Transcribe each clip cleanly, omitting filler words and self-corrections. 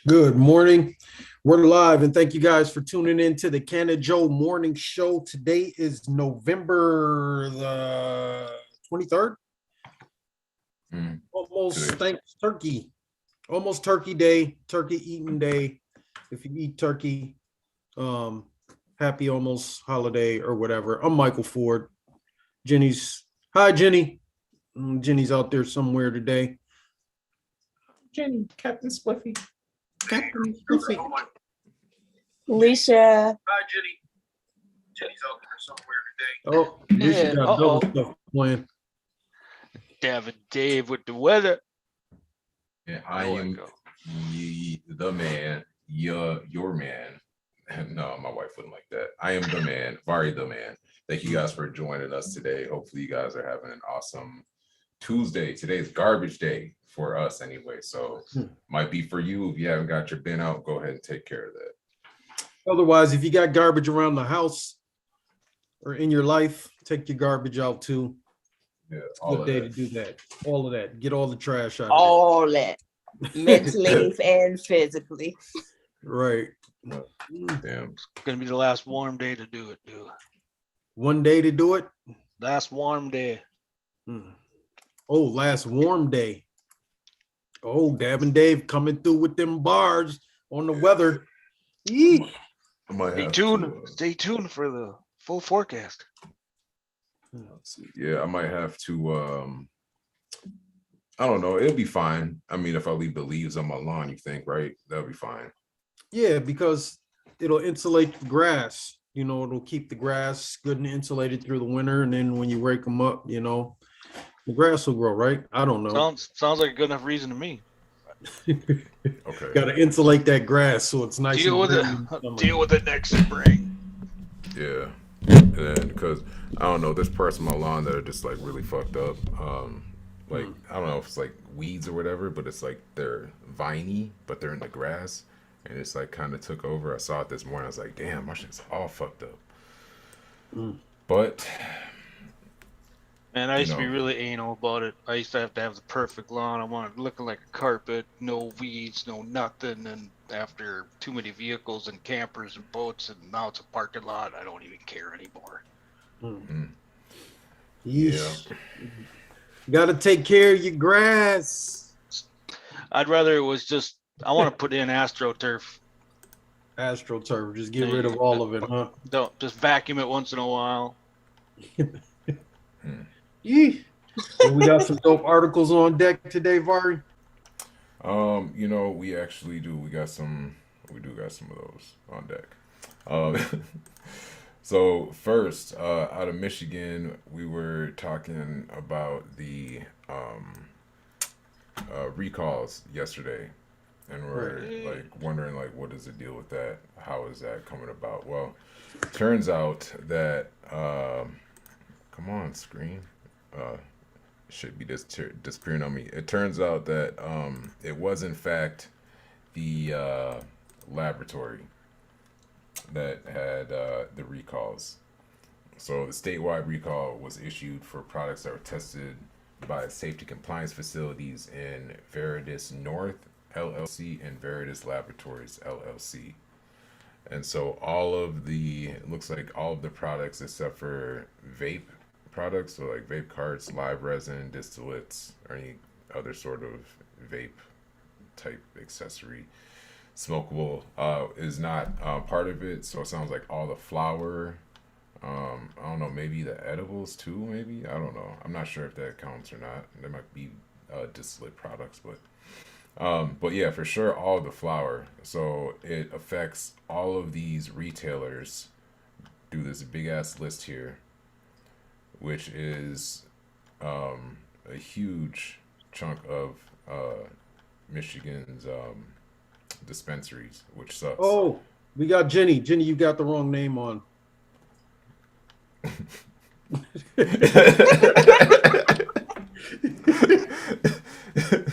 Good morning. We're live, and thank you guys for tuning in to the Canna-Joe morning show. Today is November the 23rd. Almost Today. thanks turkey. Almost turkey day, turkey eating day. If you eat turkey, um, happy almost holiday or whatever. I'm Michael Ford. Jenny's hi, Jenny. Jenny's out there somewhere today. Jenny, Captain Spliffy. Captain Spliffy. Alicia. Hi, Jenny. Jenny's out there somewhere today. Oh, Alicia Yeah. got double stuff playing. David Dave with the weather. And I am the man, your man. No, my wife wouldn't like that. I am the man, Vari the man. Thank you guys for joining us today. Hopefully you guys are having an awesome Tuesday. Today's garbage day for us anyway. So might be for you. If you haven't got your bin out, go ahead and take care of that. Otherwise, if you got garbage around the house or in your life, take your garbage out too. Yeah, It's a good day to do that. All of that. Get all the trash out of All that. Mentally and physically. Right. Damn. It's gonna be the last warm day to do it, dude. One day to do it. Last warm day. Oh, last warm day. Oh, Dab and Dave coming through with them bars on the weather. Eek. Stay tuned for the full forecast. Let's see. Yeah, I might have to I don't know. It'll be fine. I mean, if I leave the leaves on my lawn, you think, right? That'll be fine. Yeah, because it'll insulate the grass. You know, it'll keep the grass good and insulated through the winter. And then when you rake them up, you know, the grass will grow, right? I don't know. Sounds like a good enough reason to me. Okay. Got to insulate that grass so it's nice. Deal with it next spring. Yeah. And then because I don't know, there's parts of my lawn that are just like really fucked up. Like I don't know if it's like weeds or whatever, but it's like they're viney, but they're in the grass, and it's like kind of took over. I saw it this morning. I was like, damn, my shit's all fucked up. But Man, I used to be really anal about it. I used to have the perfect lawn. I wanted it looking like a carpet, no weeds, no nothing. And after too many vehicles and campers and boats, and now it's a parking lot, I don't even care anymore. Yeah. You got to take care of your grass. I'd rather it was just, I want to put in AstroTurf. AstroTurf, just get rid of all of it, huh? Don't just vacuum it once in a while. So we got some dope articles on deck today, Vari. you know, we actually do. We got some. We do got some of those on deck. So first, out of Michigan, we were talking about the recalls yesterday, and we're like wondering like what is the deal with that? How is that coming about? Well, turns out that come on, screen. Should be disappearing on me. It turns out that it was in fact the laboratory that had the recalls. So the statewide recall was issued for products that were tested by safety compliance facilities in Veridis North LLC and Veridis Laboratories LLC. And so it looks like all of the products except for vape products, so like vape carts, live resin, distillates, or any other sort of vape type accessory, smokable, is not part of it. So it sounds like all the flour, I don't know, maybe the edibles too, maybe, I don't know, I'm not sure if that counts or not. There might be distillate products, but yeah, for sure all the flour. So it affects all of these retailers. Do this big ass list here, which is a huge chunk of Michigan's dispensaries, which sucks. Oh, we got Jenny. Jenny, you got the wrong name on.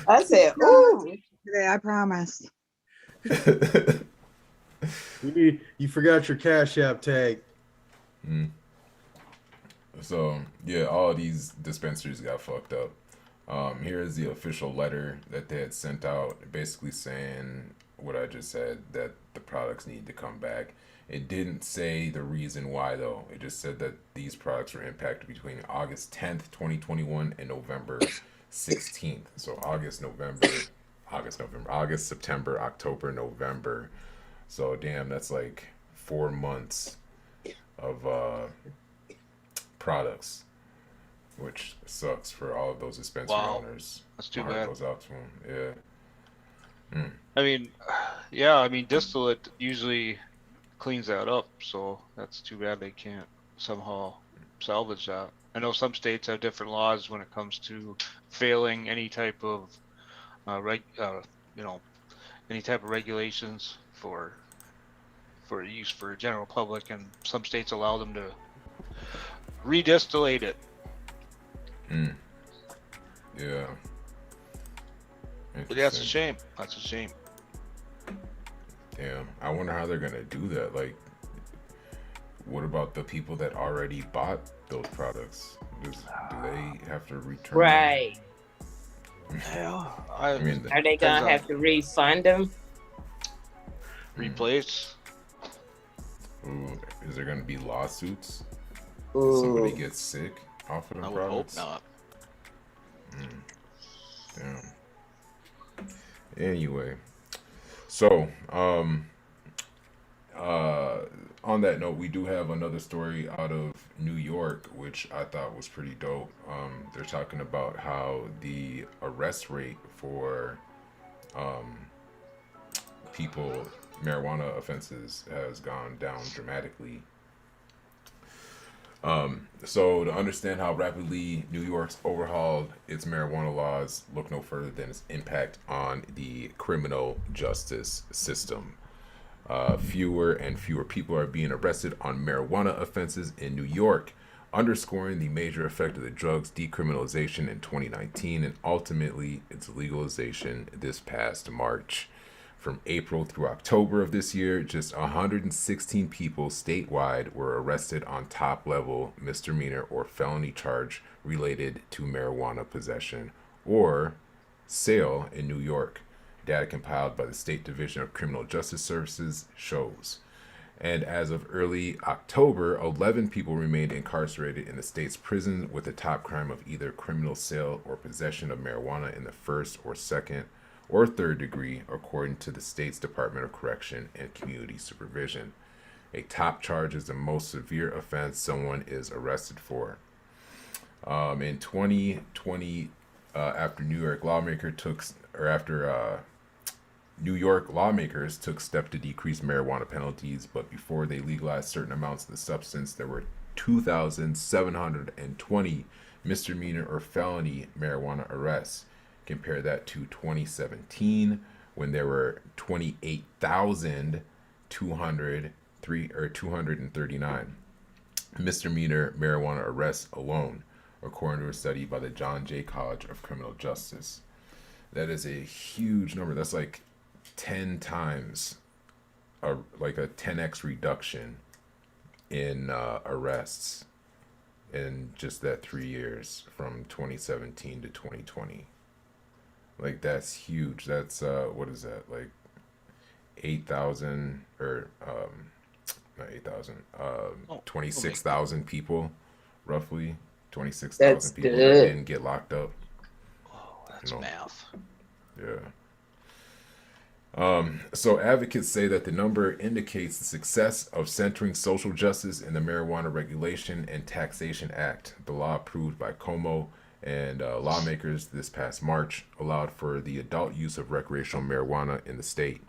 I said, ooh. Today, I promise. You forgot your Cash App tag. So yeah, all of these dispensaries got fucked up. Here is the official letter that they had sent out, basically saying what I just said, that the products need to come back. It didn't say the reason why, though. It just said that these products were impacted between August 10th, 2021 and November 16th. So August, September, October, November. So damn, that's like 4 months of products, which sucks for all of those dispensary Wow. owners. That's too My heart bad. goes out to them. Yeah. Mm. I mean, yeah, I mean, distillate usually cleans that up, so that's too bad they can't somehow salvage that. I know some states have different laws when it comes to failing any type of you know, any type of regulations for use for general public, and some states allow them to redistillate it. Mm. Yeah. But that's a Interesting. shame. That's a shame. Damn. I wonder how they're gonna do that. Like, what about the people that already bought those products? Do they have to return them? Right. Yeah, I mean, Are they Depends gonna on- have to refund them? replace. ooh, is there gonna be lawsuits? If Ooh. somebody gets sick off of the I would hope products? not. Damn. Anyway, so on that note, we do have another story out of New York, which I thought was pretty dope. They're talking about how the arrest rate for people, marijuana offenses, has gone down dramatically. So to understand how rapidly New York's overhauled its marijuana laws, look no further than its impact on the criminal justice system. Fewer and fewer people are being arrested on marijuana offenses in New York, underscoring the major effect of the drug's decriminalization in 2019 and ultimately its legalization this past March. From April through October of this year, just 116 people statewide were arrested on top level misdemeanor or felony charge related to marijuana possession or sale in New York. Data compiled by the State Division of Criminal Justice Services shows. And as of early October, 11 people remained incarcerated in the state's prison with the top crime of either criminal sale or possession of marijuana in the first or second or third degree, according to the state's Department of Correction and Community Supervision. A top charge is the most severe offense someone is arrested for. In 2020, after New York lawmakers took steps to decrease marijuana penalties, but before they legalized certain amounts of the substance, there were 2,720 misdemeanor or felony marijuana arrests. Compare that to 2017, when there were 239 misdemeanor marijuana arrests alone, according to a study by the John Jay College of Criminal Justice. That is a huge number. That's like 10 times, like a 10x reduction in arrests in just that 3 years from 2017 to 2020. Like, that's huge. That's what is that, like 8,000 or not 8,000, 26,000 people, roughly 26,000 That's people that good. didn't get locked up. Oh, that's No. math. Yeah. So advocates say that the number indicates the success of centering social justice in the Marijuana Regulation and Taxation Act. The law approved by Como and lawmakers this past March allowed for the adult use of recreational marijuana in the state.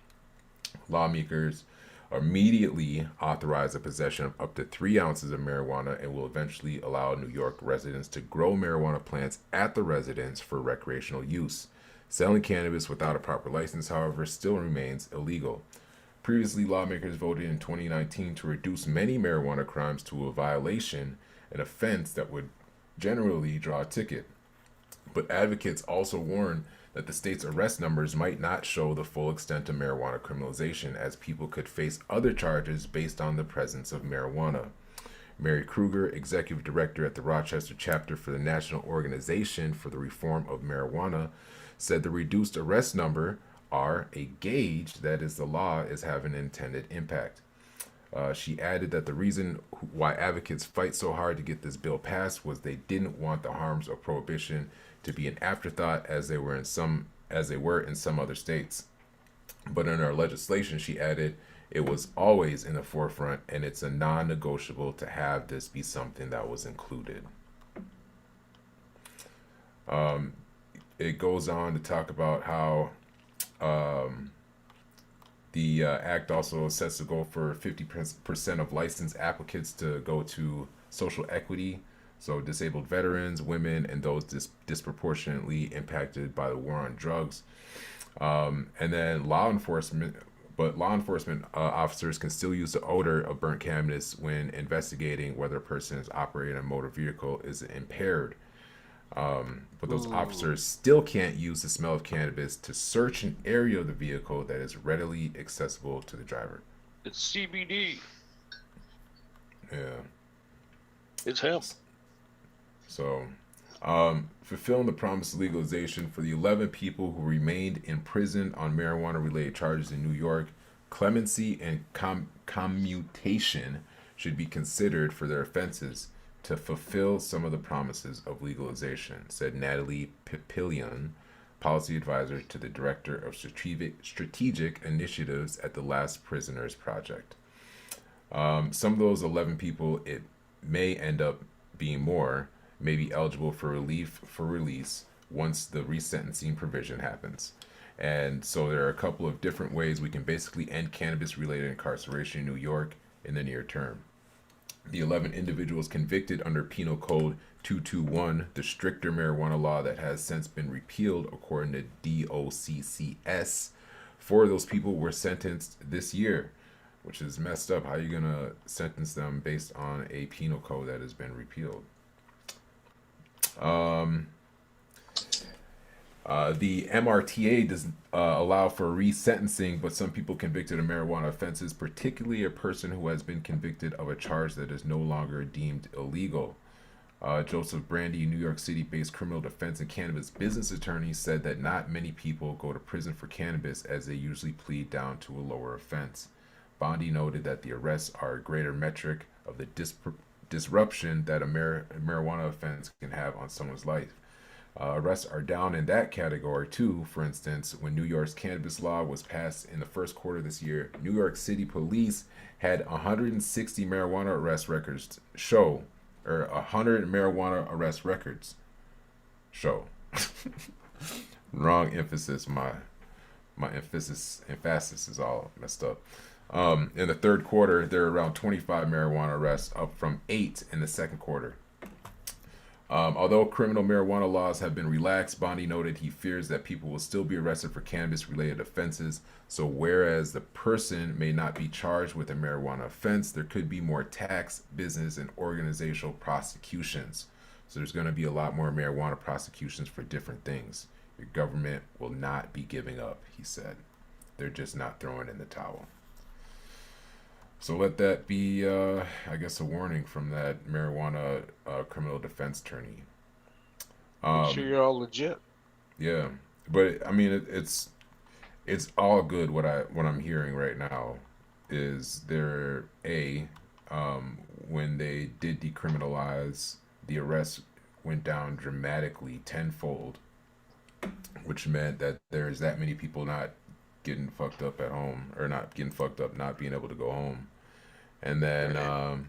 Lawmakers immediately authorized the possession of up to 3 ounces of marijuana and will eventually allow New York residents to grow marijuana plants at the residence for recreational use. Selling cannabis without a proper license, however, still remains illegal. Previously, lawmakers voted in 2019 to reduce many marijuana crimes to a violation, an offense that would generally draw a ticket. But advocates also warn that the state's arrest numbers might not show the full extent of marijuana criminalization, as people could face other charges based on the presence of marijuana. Mary Kruger, executive director at the Rochester chapter for the National Organization for the Reform of Marijuana, said the reduced arrest number are a gauge that is the law is having an intended impact. She added that the reason why advocates fight so hard to get this bill passed was they didn't want the harms of prohibition to be an afterthought as they were in some other states. But in our legislation, she added, it was always in the forefront, and it's a non-negotiable to have this be something that was included. It goes on to talk about how the act also sets the goal for 50% of licensed applicants to go to social equity, so disabled veterans, women, and those disproportionately impacted by the war on drugs. And then law enforcement officers can still use the odor of burnt cannabis when investigating whether a person is operating a motor vehicle is impaired. But those officers still can't use the smell of cannabis to search an area of the vehicle that is readily accessible to the driver. It's CBD. Yeah. It's hemp. So, fulfilling the promise of legalization for the 11 people who remained in prison on marijuana-related charges in New York, clemency and commutation should be considered for their offenses to fulfill some of the promises of legalization, said Natalie Papillion, policy advisor to the director of strategic initiatives at the Last Prisoners Project. Some of those 11 people, it may end up being more, may be eligible for release once the resentencing provision happens. And so there are a couple of different ways we can basically end cannabis-related incarceration in New York in the near term. The 11 individuals convicted under Penal Code 221, the stricter marijuana law that has since been repealed according to DOCCS, 4 of those people were sentenced this year, which is messed up. How are you going to sentence them based on a penal code that has been repealed? The MRTA does allow for resentencing, but some people convicted of marijuana offenses, particularly a person who has been convicted of a charge that is no longer deemed illegal. Joseph Brandy, New York City-based criminal defense and cannabis business attorney, said that not many people go to prison for cannabis as they usually plead down to a lower offense. Bondi noted that the arrests are a greater metric of the disruption that a marijuana offense can have on someone's life. Arrests are down in that category too. For instance, when New York's cannabis law was passed in the first quarter this year, New York City police had 160 marijuana arrest records show, or 100 marijuana arrest records show. Wrong emphasis. My emphasis is all messed up. In the third quarter, there are around 25 marijuana arrests, up from 8 in the second quarter. Although criminal marijuana laws have been relaxed, Bondi noted he fears that people will still be arrested for cannabis-related offenses. So whereas the person may not be charged with a marijuana offense, there could be more tax, business, and organizational prosecutions. So there's going to be a lot more marijuana prosecutions for different things. Your government will not be giving up, he said. They're just not throwing in the towel. So let that be, I guess, a warning from that marijuana criminal defense attorney. Make sure you're all legit. Yeah, but I mean, it's all good. What I'm hearing right now is when they did decriminalize, the arrests went down dramatically, tenfold, which meant that there's that many people not getting fucked up at home, or not getting fucked up, not being able to go home. And then, and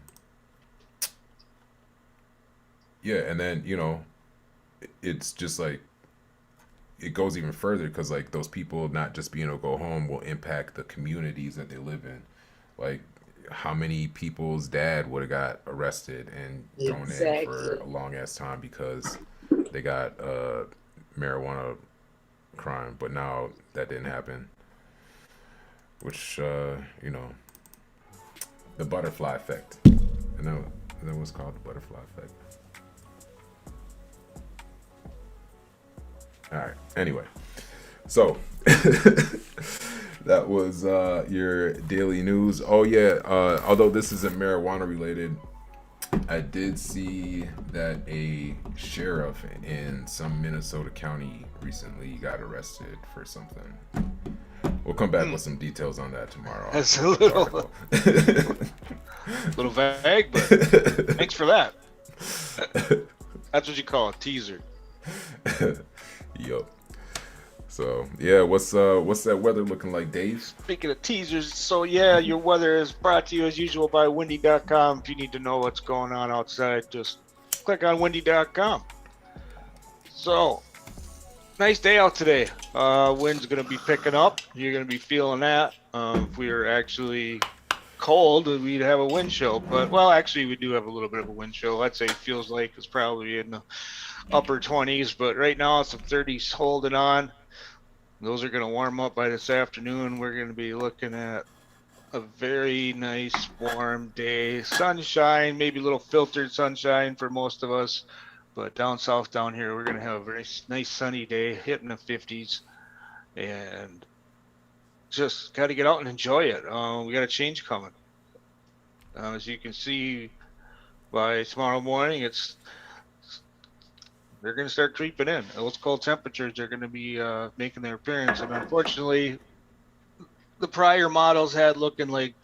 then, you know, it's just like, it goes even further because, like, those people not just being able to go home will impact the communities that they live in. Like, how many people's dad would have got arrested and thrown in for a long ass time because they got marijuana crime, but now that didn't happen. Which, you know, the butterfly effect. And that was called the butterfly effect. All right. Anyway, so that was your daily news. Oh yeah. Although this isn't marijuana related, I did see that a sheriff in some Minnesota county recently got arrested for something. We'll come back with some details on that tomorrow. That's a little, little vague, but thanks for that. That's what you call a teaser. Yup. So yeah, what's that weather looking like, Dave? Speaking of teasers, so yeah, your weather is brought to you as usual by windy.com. If you need to know what's going on outside, just click on windy.com. So, nice day out today. Wind's going to be picking up. You're going to be feeling that. If we were actually cold, we'd have a wind chill. But, well, actually, we do have a little bit of a wind chill. I'd say it feels like it's probably in the upper 20s. But right now, it's some 30s holding on. Those are going to warm up by this afternoon. We're going to be looking at a very nice warm day. Sunshine, maybe a little filtered sunshine for most of us. But down south down here, we're going to have a very nice sunny day, hitting the 50s. And just got to get out and enjoy it. We got a change coming. As you can see, by tomorrow morning, they're going to start creeping in. Those cold temperatures are going to be making their appearance. And unfortunately, the prior models had looking like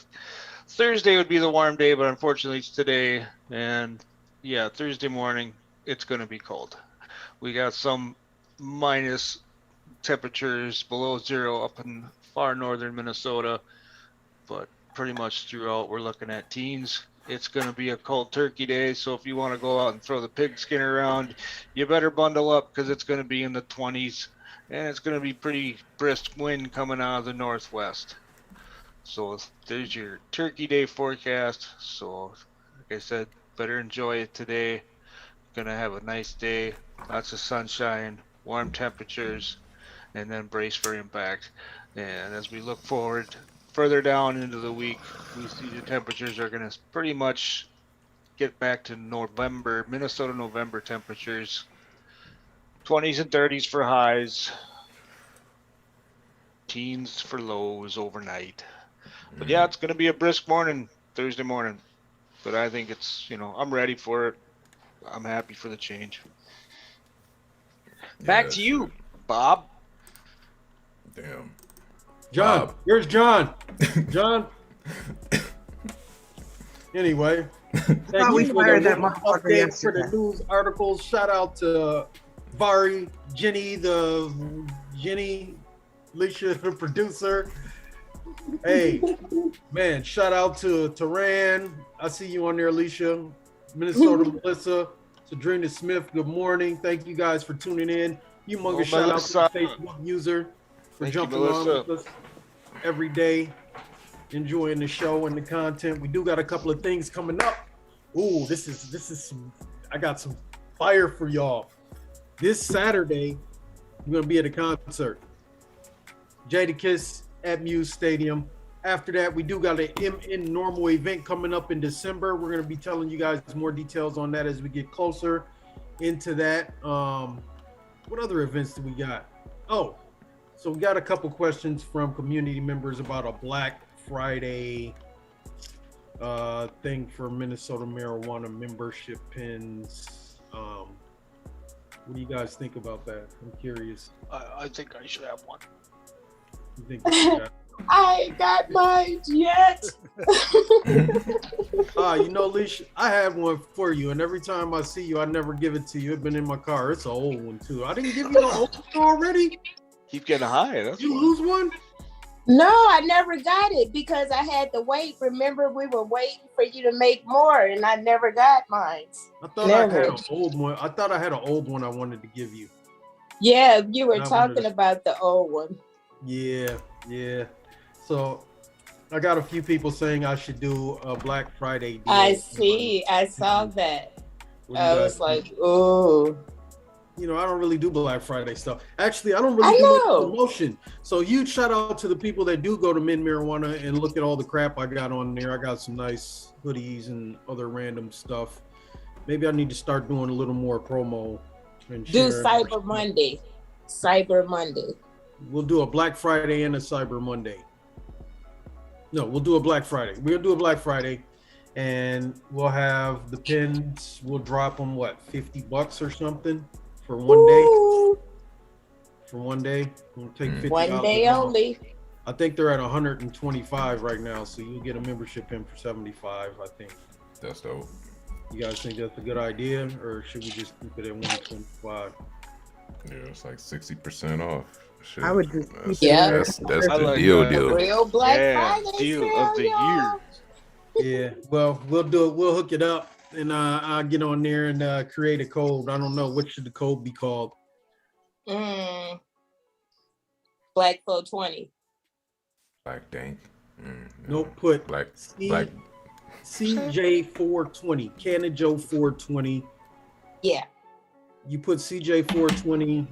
Thursday would be the warm day, but unfortunately it's today. And yeah, Thursday morning, it's going to be cold. We got some minus temperatures below zero up in far northern Minnesota, but pretty much throughout we're looking at teens. It's going to be a cold turkey day, so if you want to go out and throw the pigskin around, you better bundle up because it's going to be in the 20s, and it's going to be pretty brisk wind coming out of the northwest. So there's your turkey day forecast. So like I said, better enjoy it today. Going to have a nice day, lots of sunshine, warm temperatures, and then brace for impact. And as we look forward further down into the week, we see the temperatures are going to pretty much get back to November, Minnesota November temperatures. 20s and 30s for highs. Teens for lows overnight. But yeah, it's going to be a brisk morning, Thursday morning. But I think it's, I'm ready for it. I'm happy for the change. Back to you, Bob. Damn. John, Bob. where's John? John. Anyway, thank we you for fired the that motherfucker updates for the yesterday. news articles. Shout out to Vari, Jenny, Alicia, the producer. Hey, man, shout out to Taran. I see you on there, Alicia. Minnesota Melissa, Sadrina Smith, good morning. Thank you guys for tuning in. Humongous shout out to the Facebook user for jumping on with us every day, enjoying the show and the content. We do got a couple of things coming up. Ooh, this is some, I got some fire for y'all. This Saturday, we're gonna be at a concert. Jadakiss at Muse Stadium. After that, we do got an MN Normal event coming up in December. We're going to be telling you guys more details on that as we get closer into that. What other events do we got? Oh, so we got a couple questions from community members about a Black Friday thing for Minnesota marijuana membership pins. What do you guys think about that? I'm curious. I think I should have one. You think you should have- I ain't got mine yet. Leash, I have one for you, and every time I see you, I never give it to you. It's been in my car. It's an old one too. I didn't give you the old one already. Keep getting high. That's You why. lose one? No, I never got it because I had to wait. Remember, we were waiting for you to make more, and I never got mine. I thought I had an old one. I thought I had an old one I wanted to give you. Yeah, you were I wanted talking to- about the old one. Yeah. So I got a few people saying I should do a Black Friday deal. I see. I saw that. What do you I guys was think? like, oh. I don't really do Black Friday stuff. Actually, I don't really I do much know. promotion. So huge shout out to the people that do go to Min Marijuana and look at all the crap I got on there. I got some nice hoodies and other random stuff. Maybe I need to start doing a little more promo and Do share. Cyber Monday. Cyber Monday. We'll do a Black Friday and a Cyber Monday. No, we'll do a Black Friday. We'll do a Black Friday, and we'll have the pins. We'll drop them what, $50 or something for one day. Ooh, For one day, we'll take $50 one day off. only. I think they're at 125 right now, so you'll get a membership in for 75. I think. That's dope. You guys think that's a good idea, or should we just keep it at 125? Yeah, it's like 60% off. Shit. I would just That's, keep it Yeah. that's I the like deal. that. Deal. Real Black Yeah, Friday deal sale, of the y'all. Yeah, well, we'll do it. We'll hook it up, and I'll get on there and create a code. I don't know what should the code be called. Black 420. Black dank. Nope, put Black. C- Black. CJ420, Canna-Joe 420. Yeah. You put CJ420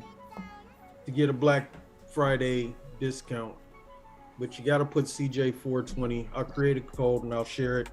to get a Black Friday discount, but you got to put CJ420. I'll create a code and I'll share it,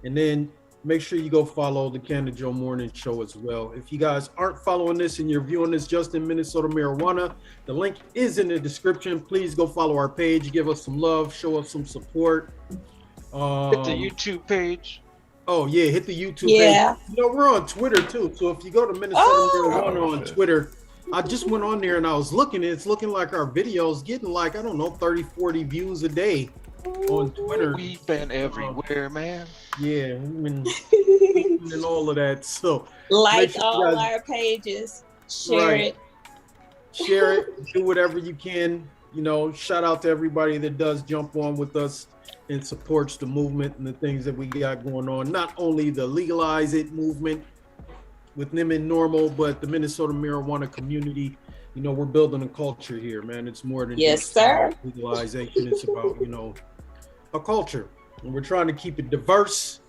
and then make sure you go follow the Canna-Joe Morning Show as well. If you guys aren't following this and you're viewing this just in Minnesota Marijuana, the link is in the description. Please go follow our page, give us some love, show us some support. Hit the YouTube page. Oh yeah, hit the YouTube Yeah. page. You know, we're on Twitter too. So if you go to Minnesota Marijuana on shit. Twitter, I just went on there and I was looking, it's looking like our videos getting like, I don't know, 30, 40 views a day on Twitter. We've been everywhere, man. Yeah, we've been tweeting and all of that. So Like sure you all guys- our pages. Share Right. it. share it, do whatever you can. You know, shout out to everybody that does jump on with us and supports the movement and the things that we got going on. Not only the Legalize It movement with them in normal, but the Minnesota marijuana community. You know, we're building a culture here, man. It's more than Yes, just sir. about legalization. It's about, you know, a culture. And we're trying to keep it diverse.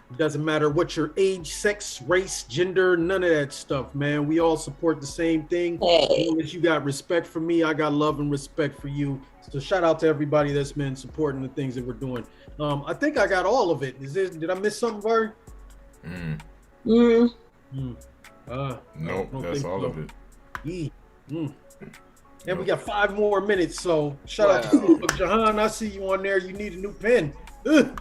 It doesn't matter what your age, sex, race, gender, none of that stuff, man. We all support the same thing. Hey. As long as you got respect for me, I got love and respect for you. So shout out to everybody that's been supporting the things that we're doing. I think I got all of it. Did I miss something, Barry? Mm. don't Nope, that's think all so. of it. And we got 5 more minutes, so shout out to Jahan. I see you on there. You need a new pen. Ugh.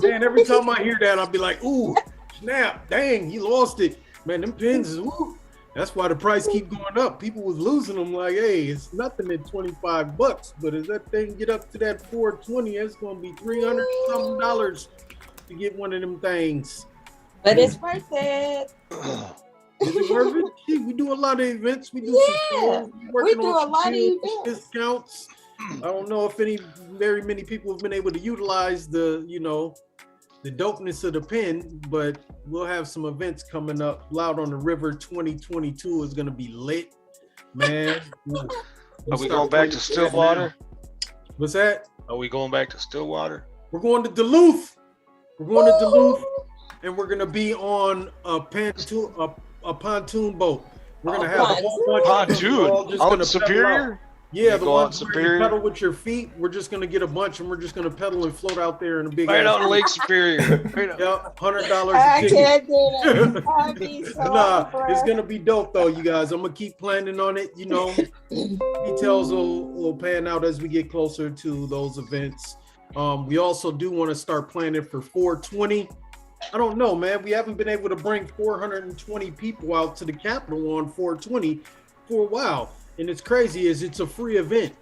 Man, every time I hear that, I'll be like, ooh, snap, dang, he lost it. Man, them pens is, ooh. That's why the price keep going up. People was losing them like, hey, it's nothing at $25, but as that thing get up to that 420, it's gonna be $300 something to get one of them things. But it's worth it. Is it worth it? Gee, we do a lot of events. We do some Yeah, shows. we Working do on a lot of some events. discounts. I don't know if very many people have been able to utilize the, you know, the dopeness of the pen, but we'll have some events coming up. Loud on the River 2022 is gonna be lit, man. Are we going back to Stillwater? What's that? Are we going back to Stillwater? We're going to Duluth. We're going to Duluth, and we're gonna be on a pontoon boat. We're gonna have a whole bunch of them. We're all Pontoon just out gonna in pedal out. Superior? Yeah, You the go out ones where you Superior? pedal with your feet. We're just gonna get a bunch, and we're just gonna pedal and float out there in a big. Right ass out in Lake Superior. Right out. Yep, $100 I a ticket. can't do that. I'd be so Nah, it's impressed. gonna be dope though, you guys. I'm gonna keep planning on it. You know, details will pan out as we get closer to those events. We also do want to start planning for 420. I don't know, man. We haven't been able to bring 420 people out to the Capitol on 420 for a while, and it's crazy. It's a free event,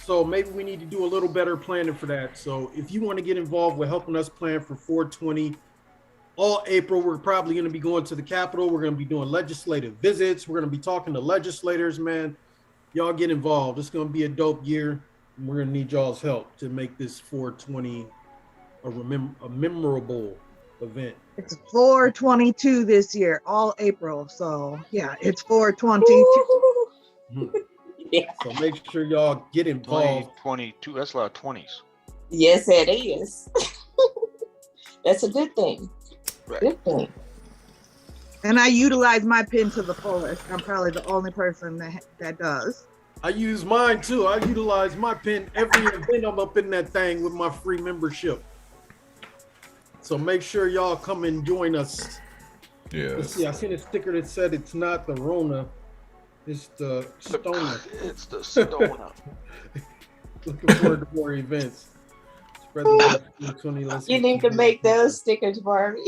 so maybe we need to do a little better planning for that. So if you want to get involved with helping us plan for 420. All April, we're probably going to be going to the Capitol. We're going to be doing legislative visits. We're going to be talking to legislators, man. Y'all get involved. It's going to be a dope year. And we're going to need y'all's help to make this 420 a memorable event. It's 422 this year, all April. So yeah, it's 422. Yeah. So make sure y'all get involved. 2022. That's a lot of 20s. Yes, it is. That's a good thing. Right. Good thing. And I utilize my pin to the fullest. I'm probably the only person that does. I use mine too. I utilize my pin every event. I'm up in that thing with my free membership. So make sure y'all come and join us. Yeah. Let's see, I seen a sticker that said it's not the Rona, it's the Stoner. It's the Sedona. Looking forward to more events. President 2020. Let's You get need to some make more. those stickers, Barbie.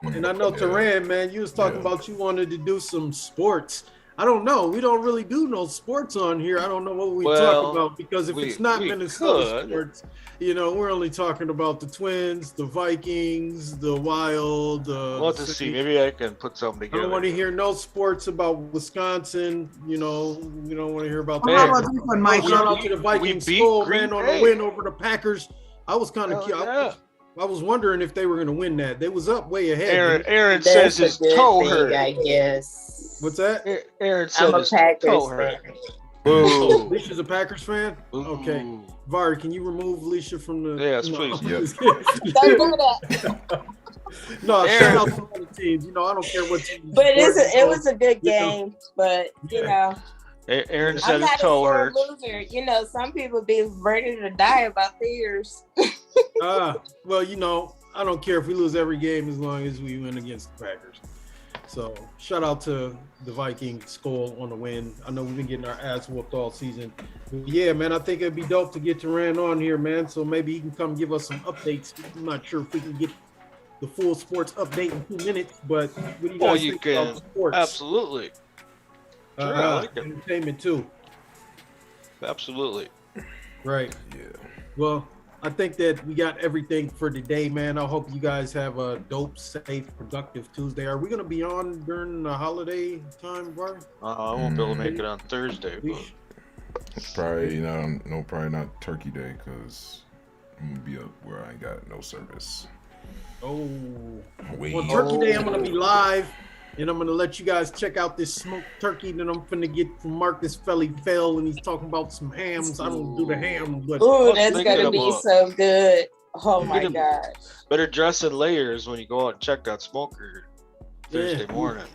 And I know Teran, man, you was talking about you wanted to do some sports. I don't know. We don't really do no sports on here. I don't know what we talk about because if it's not Minnesota sports, you know, we're only talking about the Twins, the Vikings, the Wild. We'll have to see. Maybe I can put something I together. don't want to hear no sports about Wisconsin. You know, we don't want to hear about How about this one, Mike? Shout out to the Vikings skull, man, on a win over the Packers. I was kind of curious. I was wondering if they were going to win that. They was up way ahead. Aaron says his toe hurt. I guess. What's that? Aaron said his toe hurt. Boo. Alicia's a Packers fan? Okay. Vari, can you remove Alicia from the... Yes, please. Don't do that. No, shout out to all the teams. You know, I don't care what team. But it was a good game. But, you know... Aaron said I'm his not toe a hurt. loser. You know, some people be ready to die about theirs. Well, you know, I don't care if we lose every game as long as we win against the Packers. So shout out to the Viking skull on the win. I know we've been getting our ass whooped all season. But yeah, man, I think it'd be dope to get Teran on here, man. So maybe he can come give us some updates. I'm not sure if we can get the full sports update in 2 minutes, but what do you guys think about sports? Absolutely. Sure, I like it. Entertainment too. Absolutely. Right. Yeah. Well, I think that we got everything for today, man. I hope you guys have a dope, safe, productive Tuesday. Are we going to be on during the holiday time, Barry? I won't be able to make it on Thursday. But... Probably probably not Turkey Day because I'm going to be up where I ain't got no service. Oh. Well, Turkey Day, I'm going to be live. And I'm going to let you guys check out this smoked turkey that I'm finna get from Marcus Felly Fell, and he's talking about some hams. I don't do the ham, but... Ooh, that's going to be so good. Oh, my God. Better dress in layers when you go out and check that smoker Thursday morning.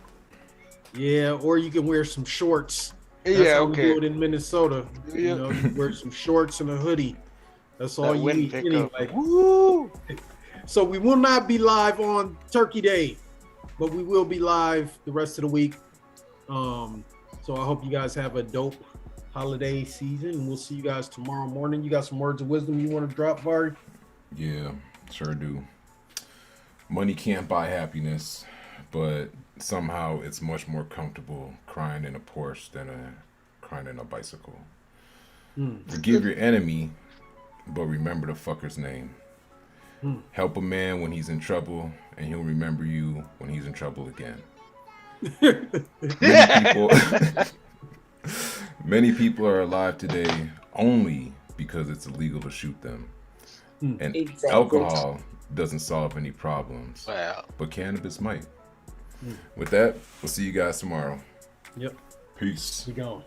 Yeah, or you can wear some shorts. That's how we do it in Minnesota. Yeah. You know, you wear some shorts and a hoodie. That's all you need anyway. Woo! So we will not be live on Turkey Day, but we will be live the rest of the week. So I hope you guys have a dope holiday season. We'll see you guys tomorrow morning. You got some words of wisdom you want to drop, Vari? Yeah, sure do. Money can't buy happiness, but somehow it's much more comfortable crying in a Porsche than crying in a bicycle. Forgive your enemy, but remember the fucker's name. Help a man when he's in trouble, and he'll remember you when he's in trouble again. Many people are alive today only because it's illegal to shoot them. And alcohol doesn't solve any problems. Wow. But cannabis might. With that, we'll see you guys tomorrow. Yep. Peace. We gone.